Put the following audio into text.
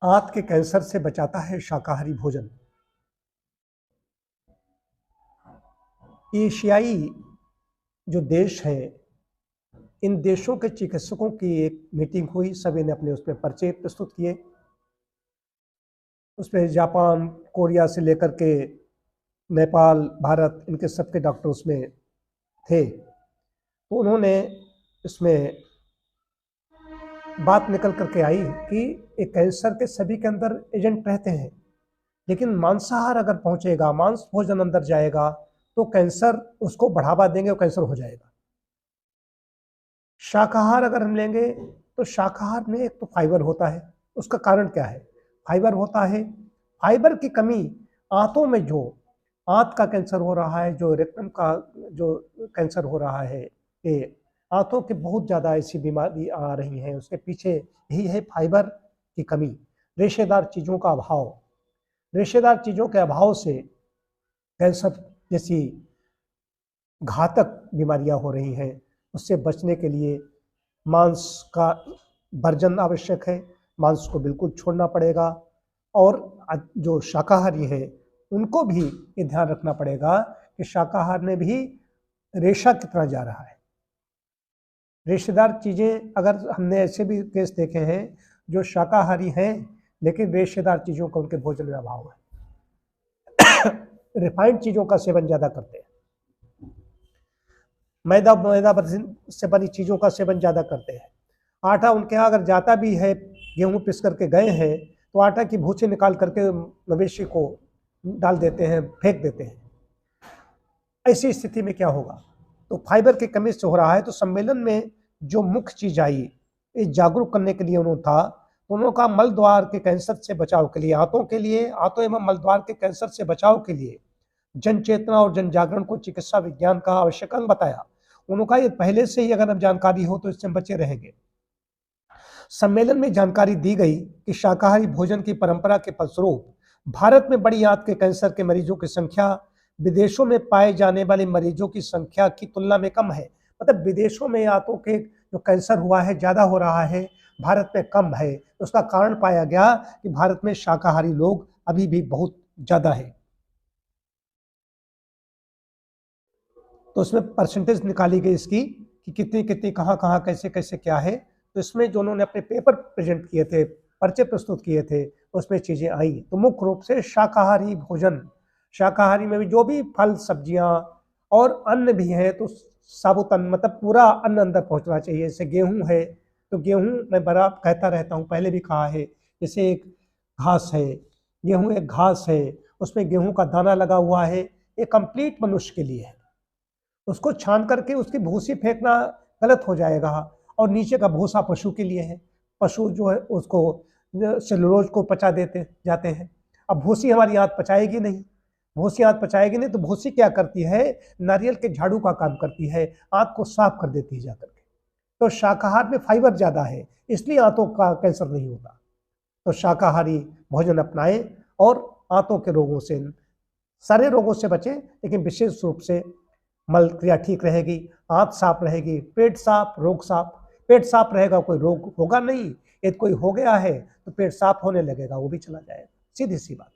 आंत के कैंसर से बचाता है शाकाहारी भोजन। एशियाई जो देश है, इन देशों के चिकित्सकों की एक मीटिंग हुई, सभी ने अपने उसमें पर्चे प्रस्तुत किए। उसमें जापान, कोरिया से लेकर के नेपाल, भारत, इनके सबके डॉक्टर उसमें थे। तो उन्होंने इसमें बात निकल करके आई कि एक कैंसर के सभी के अंदर एजेंट रहते हैं, लेकिन मांसाहार अगर पहुंचेगा, मांस भोजन अंदर जाएगा तो कैंसर उसको बढ़ावा देंगे और कैंसर हो जाएगा। शाकाहार अगर हम लेंगे तो शाकाहार में एक तो फाइबर होता है। उसका कारण क्या है? फाइबर होता है। फाइबर की कमी आंतों में, जो आंत का कैंसर हो रहा है, जो रेक्टम का जो कैंसर हो रहा है, ये आंतों की बहुत ज़्यादा ऐसी बीमारी आ रही हैं, उसके पीछे यही है फाइबर की कमी, रेशेदार चीज़ों का अभाव। रेशेदार चीज़ों के अभाव से कैंसर जैसी घातक बीमारियां हो रही हैं। उससे बचने के लिए मांस का वर्जन आवश्यक है, मांस को बिल्कुल छोड़ना पड़ेगा। और जो शाकाहारी है उनको भी ये ध्यान रखना पड़ेगा कि शाकाहार में भी रेशा कितना जा रहा है। रेशेदार चीज़ें, अगर हमने ऐसे भी केस देखे हैं जो शाकाहारी हैं लेकिन रेशेदार चीज़ों का उनके भोजन में अभाव है। रिफाइंड चीज़ों का सेवन ज़्यादा करते हैं, मैदा से बनी चीज़ों का सेवन ज़्यादा करते हैं। आटा उनके यहाँ अगर जाता भी है, गेहूँ पिस करके गए हैं तो आटा की भूसी निकाल करके मवेशी को डाल देते हैं, फेंक देते हैं। ऐसी स्थिति में क्या होगा? तो फाइबर की कमी से हो रहा है। तो सम्मेलन में जो मुख्य चीज आई, इस जागरूक करने के लिए उन्होंने था, उन्होंने कहा मल द्वार के कैंसर से बचाव के लिए, आंतों एवं मल द्वार के कैंसर से बचाव के लिए जन चेतना और जन जागरण को चिकित्सा विज्ञान का आवश्यक अंग बताया। उन्होंने कहा ये पहले से ही अगर अब जानकारी हो तो इससे हम बचे रहेंगे। सम्मेलन में जानकारी दी गई कि शाकाहारी भोजन की परंपरा के फलस्वरूप भारत में बड़ी आंत के कैंसर के मरीजों की संख्या विदेशों में पाए जाने वाले मरीजों की संख्या की तुलना में कम है। मतलब विदेशों में आंतों के जो कैंसर हुआ है ज्यादा हो रहा है, भारत में कम है। उसका कारण पाया गया कि भारत में शाकाहारी लोग अभी भी बहुत ज्यादा है। तो उसमें परसेंटेज निकाली गई इसकी कि कितनी कितनी, कहाँ कहाँ, कैसे कैसे, क्या है। तो इसमें जो उन्होंने अपने पेपर प्रेजेंट किए थे, पर्चे प्रस्तुत किए थे, उसमें चीजें आई। तो मुख्य रूप से शाकाहारी भोजन, शाकाहारी में भी जो भी फल सब्जियां और अन्न भी है, तो साबुत अन्न, मतलब पूरा अन्न अंदर पहुंचना चाहिए। जैसे गेहूं है तो गेहूं मैं बड़ा कहता रहता हूं, पहले भी कहा है, जैसे एक घास है, गेहूं एक घास है, उसमें गेहूं का दाना लगा हुआ है, ये कंप्लीट मनुष्य के लिए है। उसको छान करके उसकी भूसी फेंकना गलत हो जाएगा। और नीचे का भूसा पशु के लिए है। पशु जो है उसको सेलुलोज को पचा देते जाते हैं। अब भूसी हमारी आंत पचाएगी नहीं, भूसी आंत पचाएगी नहीं, तो भूसी क्या करती है? नारियल के झाड़ू का काम करती है, आंत को साफ कर देती है जाकर के। तो शाकाहार में फाइबर ज्यादा है, इसलिए आंतों का कैंसर नहीं होता। तो शाकाहारी भोजन अपनाएं और आंतों के रोगों से, सारे रोगों से बचें, लेकिन विशेष रूप से मल क्रिया ठीक रहेगी, आंत साफ रहेगी, पेट साफ, रोग साफ। पेट साफ रहेगा कोई रोग होगा नहीं, यदि कोई हो गया है तो पेट साफ होने लगेगा, वो भी चला जाएगा। सीधी सी बात।